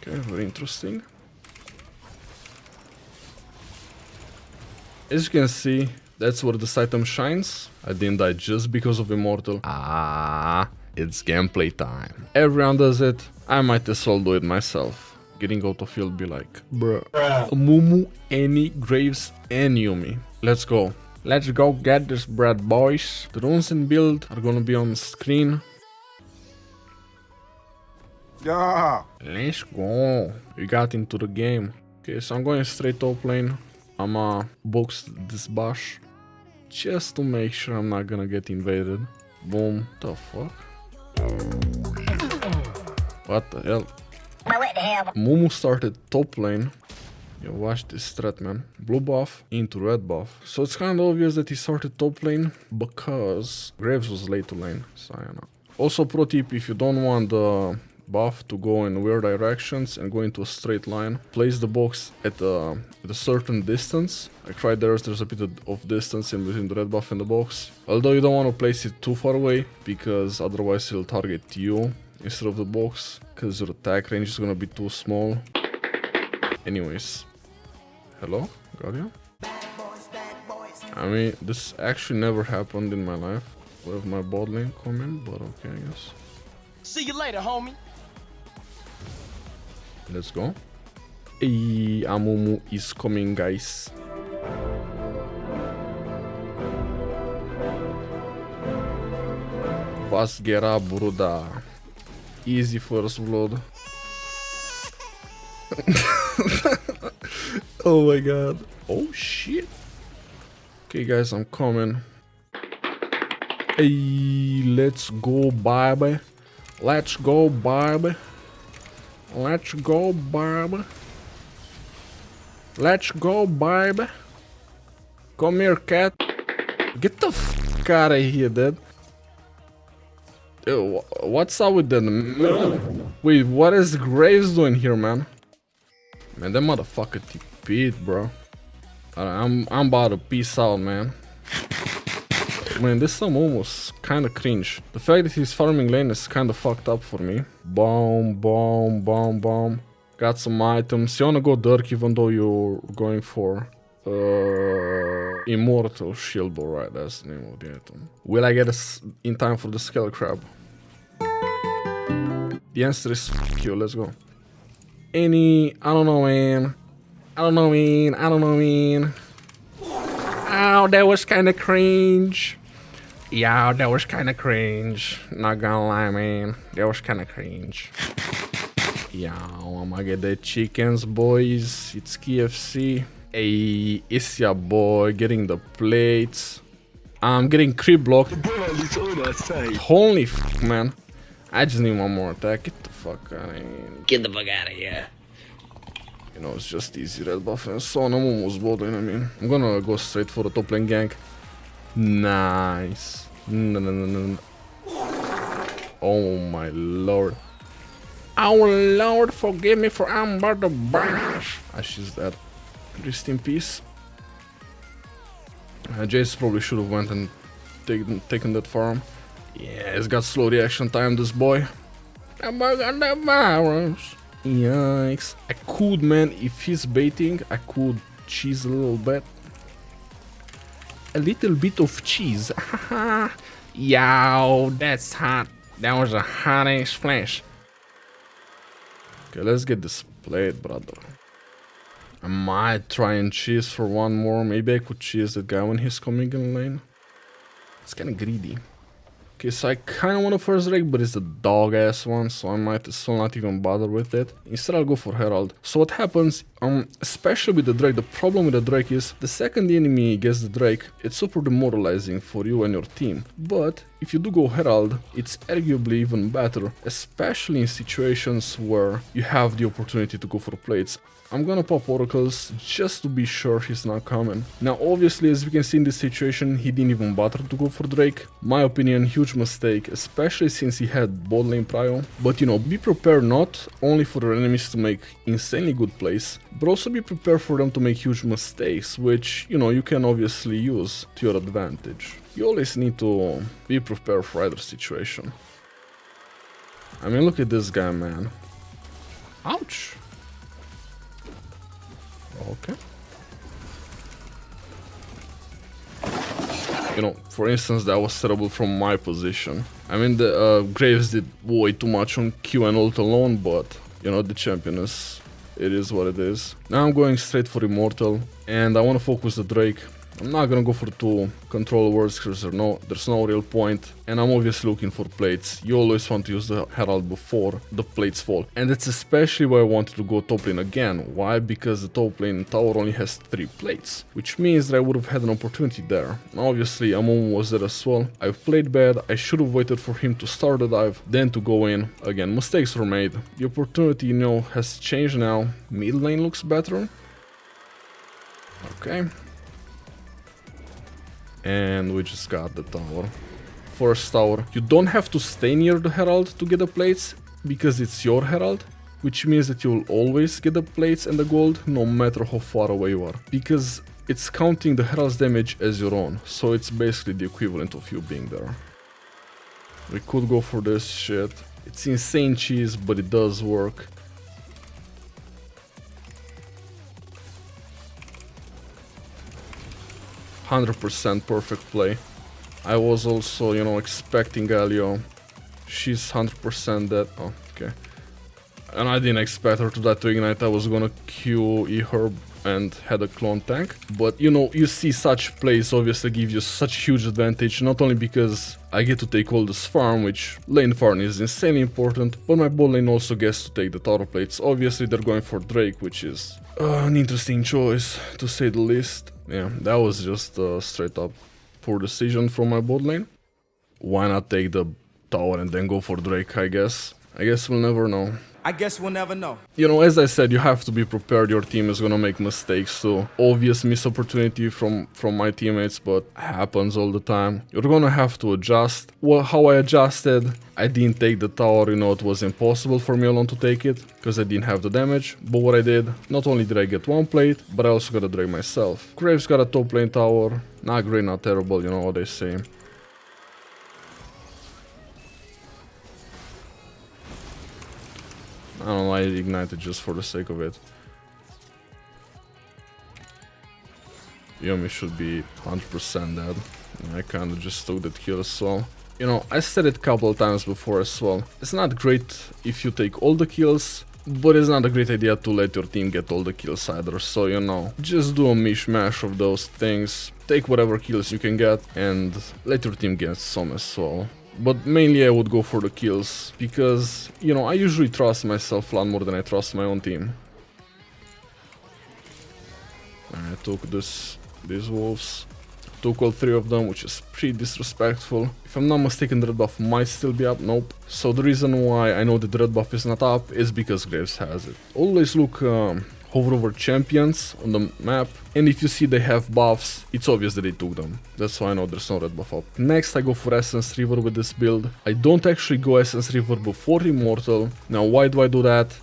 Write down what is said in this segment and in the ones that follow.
Okay, very interesting. As you can see, that's where this item shines. I didn't die just because of Immortal. Ah, it's gameplay time. Everyone does it. I might as well do it myself. Getting out of field be like, bruh. Mumu, Annie, Graves, and Yumi. Let's go. Let's go get this bread, boys. The runes and build are gonna be on screen. Yeah. Let's go. We got into the game. Okay, so I'm going straight top lane. I'ma box this bush just to make sure I'm not gonna get invaded. Boom. The fuck? What the hell? Mumu started top lane. Yeah, watch this strat, man. Blue buff into red buff. So it's kind of obvious that he started top lane because Graves was late to lane. So I don't know. Also, pro tip, if you don't want the buff to go in weird directions and go into a straight line, place the box at a certain distance. Like right there's a bit of distance in between the red buff and the box. Although you don't want to place it too far away because otherwise it'll target you instead of the box, because your attack range is gonna be too small. Anyways, hello, got you? I mean, this actually never happened in my life with my bot lane comment, but okay, I guess. See you later, homie. Let's go. Hey, Amumu is coming, guys. Was geht ab, Bruder? Easy first blood. Oh my god. Oh shit. Okay, guys, I'm coming. Hey, let's go, baby. Let's go, baby. Let's go, baby. Let's go, baby. Come here, cat. Get the f out of here, dude. Ew, what's up with that? Wait, what is Graves doing here, man? Man, that motherfucker TP'd, bro. I'm about to peace out, man. Man, this sum almost kinda cringe. The fact that he's farming lane is kinda fucked up for me. Boom, boom, boom, boom. Got some items. You wanna go Dirk even though you're going for Immortal Shieldbow, right? That's the name of the item. Will I get us in time for the Skull Crab? The answer is f you, let's go. I don't know, man. I don't know, man. Oh, that was kinda cringe. Yeah, that was kinda cringe. Not gonna lie, man. That was kinda cringe. Yeah, I'ma get the chickens, boys. It's KFC. Hey, it's your boy getting the plates. I'm getting creep blocked. Holy f, man. I just need one more attack. Get the fuck out of here. Get the fuck out of here. You know, it's just easy red buff and so on. I'm almost boarding, I mean. I'm gonna go straight for the top lane gank. Nice. No. Oh my lord. Our lord, forgive me for I'm about to bash. She's dead. Rest in peace. Jace probably should have went and taken that farm. Yeah, he's got slow reaction time, this boy. I'm got the virus. Yikes. I could, man, if he's baiting, I could cheese a little bit. A little bit of cheese. Yo, that's hot. That was a hot ass flash. Okay, let's get this plate, brother. I might try and cheese for one more. Maybe I could cheese the guy when he's coming in lane. It's kinda greedy. Okay, so I kinda want a first Drake, but it's the dog ass one, so I might still not even bother with it. Instead I'll go for Herald. So what happens, especially with the Drake, the problem with the Drake is the second the enemy gets the Drake, it's super demoralizing for you and your team. But if you do go Herald, it's arguably even better, especially in situations where you have the opportunity to go for plates. I'm gonna pop oracles just to be sure he's not coming. Now obviously, as we can see in this situation, he didn't even bother to go for Drake. My opinion, huge mistake, especially since he had bot lane prio. But you know, be prepared not only for your enemies to make insanely good plays, but also be prepared for them to make huge mistakes, which, you know, you can obviously use to your advantage. You always need to be prepared for either situation. I mean, look at this guy, man. Ouch. Okay. You know, for instance, that was terrible from my position. I mean, the Graves did way too much on Q and ult alone, but, you know, the champion it is what it is. Now I'm going straight for Immortal, and I want to focus the Drake. I'm not gonna go for 2 control words because there's no real point, and I'm obviously looking for plates. You always want to use the Herald before the plates fall, and that's especially why I wanted to go top lane again. Why? Because the top lane tower only has 3 plates, which means that I would have had an opportunity there. Now, obviously Amon was there as well. I've played bad, I should have waited for him to start the dive, then to go in. Again, mistakes were made. The opportunity, you know, has changed now. Mid lane looks better. Okay. And we just got the tower. First tower. You don't have to stay near the Herald to get the plates, because it's your Herald, which means that you'll always get the plates and the gold, no matter how far away you are. Because it's counting the Herald's damage as your own, so it's basically the equivalent of you being there. We could go for this shit. It's insane cheese, but it does work. %100% perfect play. I was also, you know, expecting Galio. She's 100% dead. Oh, okay. And I didn't expect her to die to ignite. I was gonna QE her and had a clone tank. But, you know, you see such plays obviously give you such huge advantage, not only because I get to take all this farm, which lane farm is insanely important, but my bot lane also gets to take the tower plates. Obviously they're going for Drake, which is an interesting choice, to say the least. Yeah, that was just a straight up poor decision from my bot lane. Why not take the tower and then go for Drake, I guess? I guess we'll never know. I guess we'll never know. You know, as I said, you have to be prepared. Your team is gonna make mistakes, so obvious miss opportunity from my teammates, but happens all the time. You're gonna have to adjust. Well, how I adjusted, I didn't take the tower, you know, it was impossible for me alone to take it, because I didn't have the damage. But what I did, not only did I get 1 plate, but I also got a Drake myself. Graves got a top lane tower. Not great, not terrible, you know what they say. I don't know, I ignited just for the sake of it. Yomi should be 100% dead. I kinda just took that kill as well. You know, I said it a couple of times before as well. It's not great if you take all the kills, but it's not a great idea to let your team get all the kills either. So, you know, just do a mishmash of those things. Take whatever kills you can get and let your team get some as well. But mainly I would go for the kills, because, you know, I usually trust myself a lot more than I trust my own team. I took these wolves. Took all 3 of them, which is pretty disrespectful. If I'm not mistaken, the red buff might still be up. Nope. So the reason why I know that the red buff is not up is because Graves has it. Always look hover over champions on the map, and if you see they have buffs, it's obvious that they took them. That's why I know there's no red buff up. Next I go for Essence River with this build. I don't actually go Essence River before Immortal. Now why do I do that?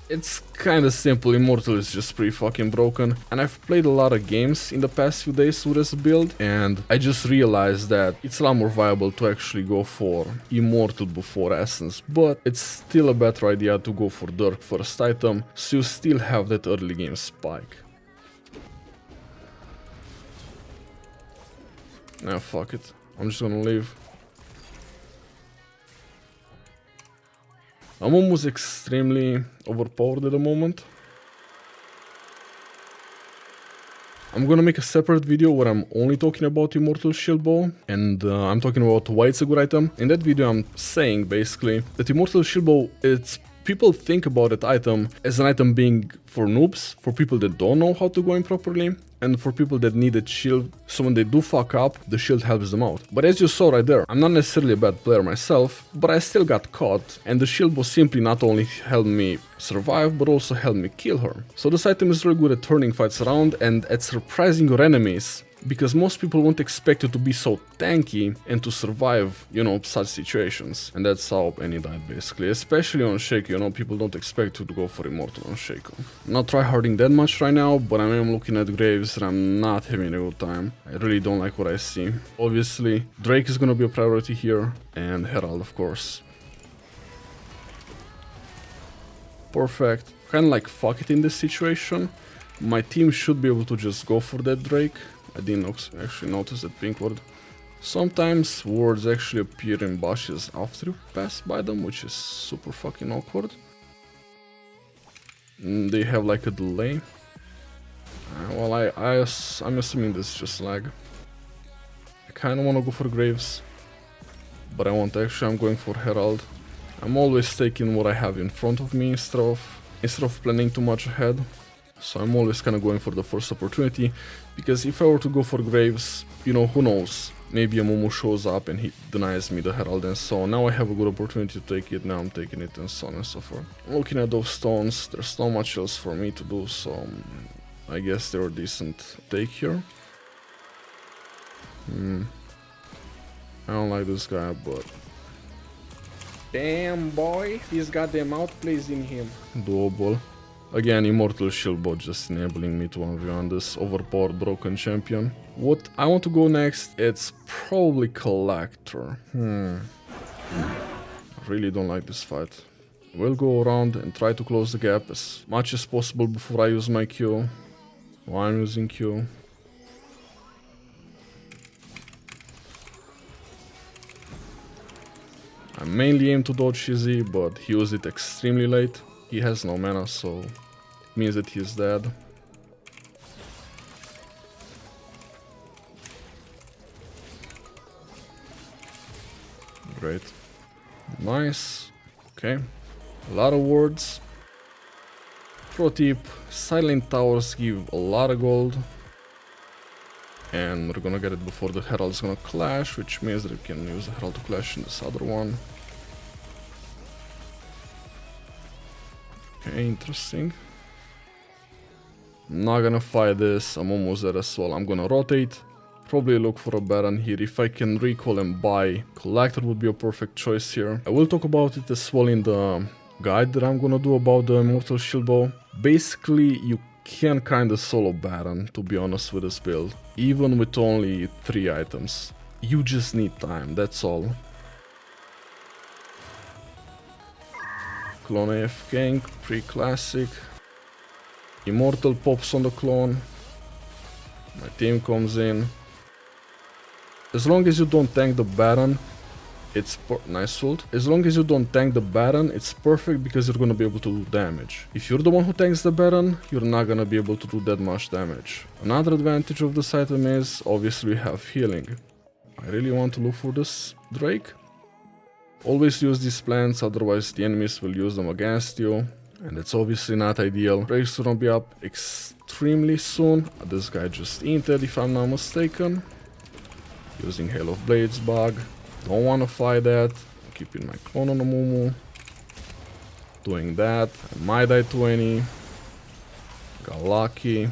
It's kinda simple. Immortal is just pretty fucking broken, and I've played a lot of games in the past few days with this build, and I just realized that it's a lot more viable to actually go for Immortal before Essence, but it's still a better idea to go for Dirk first item, so you still have that early game spike. Nah, fuck it. I'm just gonna leave. Amon was extremely overpowered at the moment. I'm gonna make a separate video where I'm only talking about Immortal Shieldbow, and I'm talking about why it's a good item. In that video I'm saying basically that Immortal Shieldbow, people think about that item as an item being for noobs, for people that don't know how to go in properly, and for people that need a shield, so when they do fuck up, the shield helps them out. But as you saw right there, I'm not necessarily a bad player myself, but I still got caught, and the shield was simply not only helped me survive, but also helped me kill her. So this item is really good at turning fights around and at surprising your enemies, because most people won't expect you to be so tanky and to survive, you know, such situations. And that's how Annie died basically, especially on Shaco. You know, people don't expect you to go for Immortal on Shaco. I'm not tryharding that much right now, but I am looking at Graves and I'm not having a good time. I really don't like what I see. Obviously, Drake is gonna be a priority here, and Herald, of course. Perfect. Kinda like fuck it in this situation. My team should be able to just go for that Drake. I didn't actually notice that pink ward. Sometimes wards actually appear in bushes after you pass by them, which is super fucking awkward. They have like a delay. Well, I'm assuming this is just lag. I kinda wanna go for Graves, but I won't actually. I'm going for Herald. I'm always taking what I have in front of me instead of planning too much ahead. So I'm always kind of going for the first opportunity, because if I were to go for Graves, you know, who knows, maybe a Mumu shows up and he denies me the Herald and so on. Now I have a good opportunity to take it, now I'm taking it and so on and so forth. Looking at those stones, there's not much else for me to do, so I guess they're a decent take here. I don't like this guy, but... Damn boy, he's got them outplays in him. Doable. Again, Immortal Shieldbow just enabling me to 1v1 this overpowered broken champion. What I want to go next, it's probably Collector. I really don't like this fight. We'll go around and try to close the gap as much as possible before I use my Q. While I'm using Q. I mainly aim to dodge his E, but he used it extremely late. He has no mana, so it means that he's dead. Great. Nice. Okay. A lot of wards. Pro tip, silent towers give a lot of gold. And we're gonna get it before the Herald is gonna clash, which means that we can use the Herald to clash in this other one. Okay, interesting. Not gonna fight this, I'm almost there as well. I'm gonna rotate, probably look for a Baron here. If I can recall and buy, Collector would be a perfect choice here. I will talk about it as well in the guide that I'm gonna do about the Immortal Shieldbow. Basically, you can kinda solo Baron, to be honest, with this build. Even with only 3 items. You just need time, that's all. Clone AF King, pre-classic. Immortal pops on the clone. My team comes in. As long as you don't tank the Baron, it's nice ult. As long as you don't tank the Baron, it's perfect because you're gonna be able to do damage. If you're the one who tanks the Baron, you're not gonna be able to do that much damage. Another advantage of this item is, obviously, we have healing. I really want to look for this Drake. Always use these plants, otherwise the enemies will use them against you. And it's obviously not ideal. Drake's gonna be up extremely soon. This guy just inted, if I'm not mistaken. Using Hail of Blades bug. Don't wanna fight that. I'm keeping my clone on the Mumu. Doing that. I might die 20. Got lucky.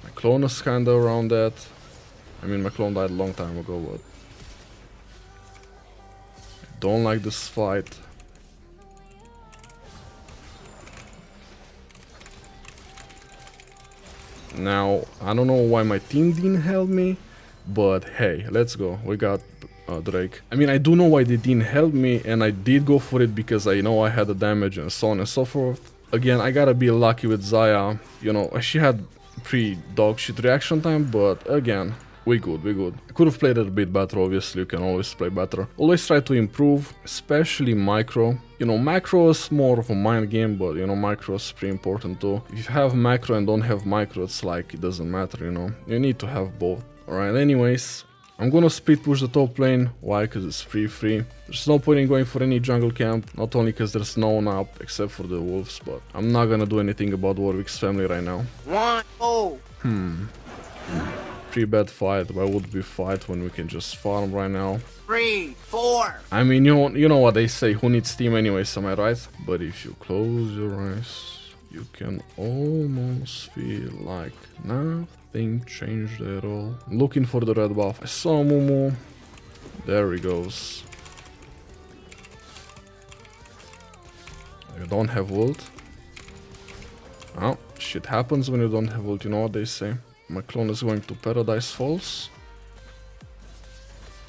My clone is kinda around that. I mean, my clone died a long time ago, but... I don't like this fight. Now, I don't know why my team didn't help me, but hey, let's go. We got Drake. I mean, I do know why they didn't help me, and I did go for it because I know I had the damage and so on and so forth. Again, I gotta be lucky with Xayah. You know, she had pre-dog shit reaction time, but again, we good, we good. I could have played it a bit better, obviously, you can always play better. Always try to improve, especially micro. You know, macro is more of a mind game, but you know, micro is pretty important too. If you have macro and don't have micro, it's like, it doesn't matter, you know. You need to have both. Alright, anyways, I'm gonna speed push the top lane. Why? Because it's free. There's no point in going for any jungle camp, not only because there's no one up, except for the wolves, but I'm not gonna do anything about Warwick's family right now. Pretty bad fight. Why would we fight when we can just farm right now? 3, 4. I mean, you know what they say, who needs team anyways, am I right? But if you close your eyes, you can almost feel like nothing changed at all. Looking for the red buff. I saw Mumu. There he goes. I don't have ult. Oh, shit happens when you don't have ult, you know what they say. My clone is going to Paradise Falls.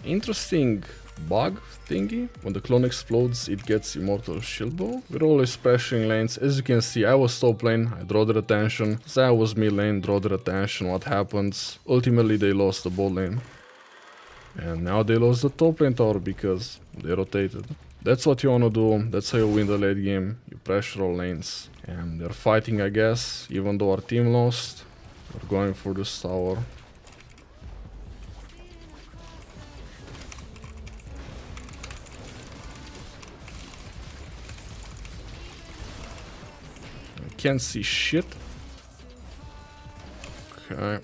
Interesting bug thingy. When the clone explodes, it gets Immortal Shieldbow. We're always pressuring lanes. As you can see, I was top lane, I draw their attention. Zaya was mid lane, draw their attention. What happens? Ultimately, they lost the bot lane. And now they lost the top lane tower because they rotated. That's what you wanna do, that's how you win the late game. You pressure all lanes. And they're fighting, I guess, even though our team lost. We're going for this tower. I can't see shit. Okay.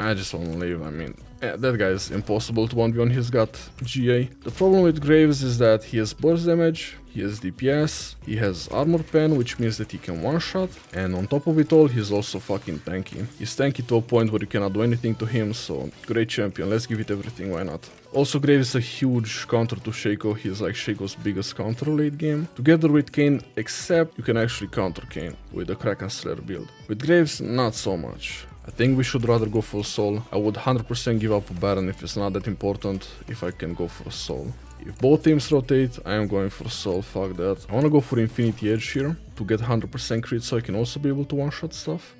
I just wanna leave, I mean, yeah, that guy is impossible to 1v1, he's got GA. The problem with Graves is that he has burst damage, he has DPS, he has armor pen, which means that he can one-shot, and on top of it all, he's also fucking tanky. He's tanky to a point where you cannot do anything to him, so great champion, let's give it everything, why not? Also, Graves is a huge counter to Shaco, he's like Shaco's biggest counter late game. Together with Kayn, except you can actually counter Kayn with the Kraken Slayer build. With Graves, not so much. I think we should rather go for Soul. I would 100% give up a Baron if it's not that important, if I can go for Soul. If both teams rotate, I am going for Soul, fuck that. I wanna go for Infinity Edge here, to get 100% crit so I can also be able to one-shot stuff.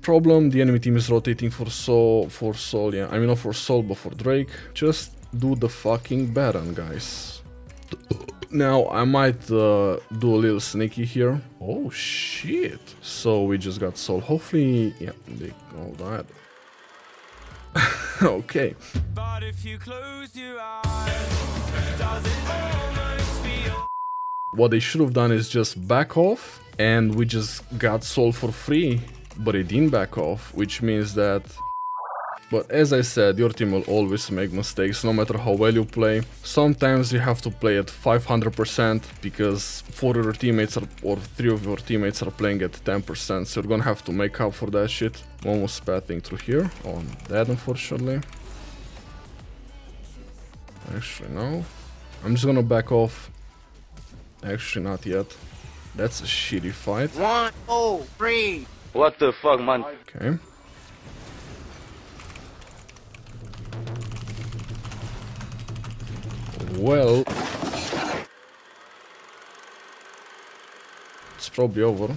Problem, the enemy team is rotating for Soul, yeah. I mean not for Soul, but for Drake. Just do the fucking Baron, guys. Now, I might do a little sneaky here. Oh, shit. So, we just got Soul. Hopefully, yeah, they all died. Okay. But if you close your eyes, does it almost feel... What they should have done is just back off, and we just got Soul for free. But it didn't back off, which means that... But as I said, your team will always make mistakes, no matter how well you play. Sometimes you have to play at 500% because 4 of your teammates are, or 3 of your teammates are playing at 10%, so you're gonna have to make up for that shit. One was pathing through here, on that unfortunately. Actually no. I'm just gonna back off. Actually not yet. That's a shitty fight. 1, 2, 3. What the fuck, man? Okay. Well, it's probably over.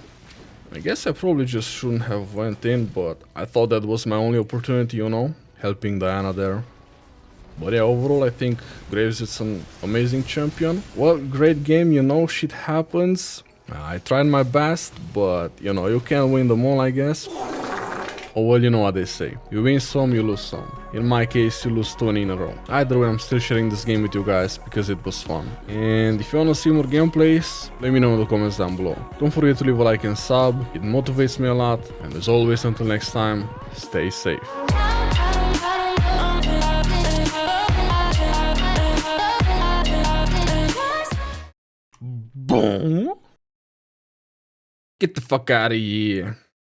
I guess I probably just shouldn't have went in, but I thought that was my only opportunity, you know, helping Diana there. But yeah, overall I think Graves is an amazing champion. Well, great game, you know, shit happens. I tried my best, but you know, you can't win them all, I guess. Oh well, you know what they say, you win some, you lose some. In my case, you lose 20 in a row. Either way, I'm still sharing this game with you guys because it was fun. And if you wanna see more gameplays, let me know in the comments down below. Don't forget to leave a like and sub, it motivates me a lot. And as always, until next time, stay safe. Boom! Get the fuck out of here.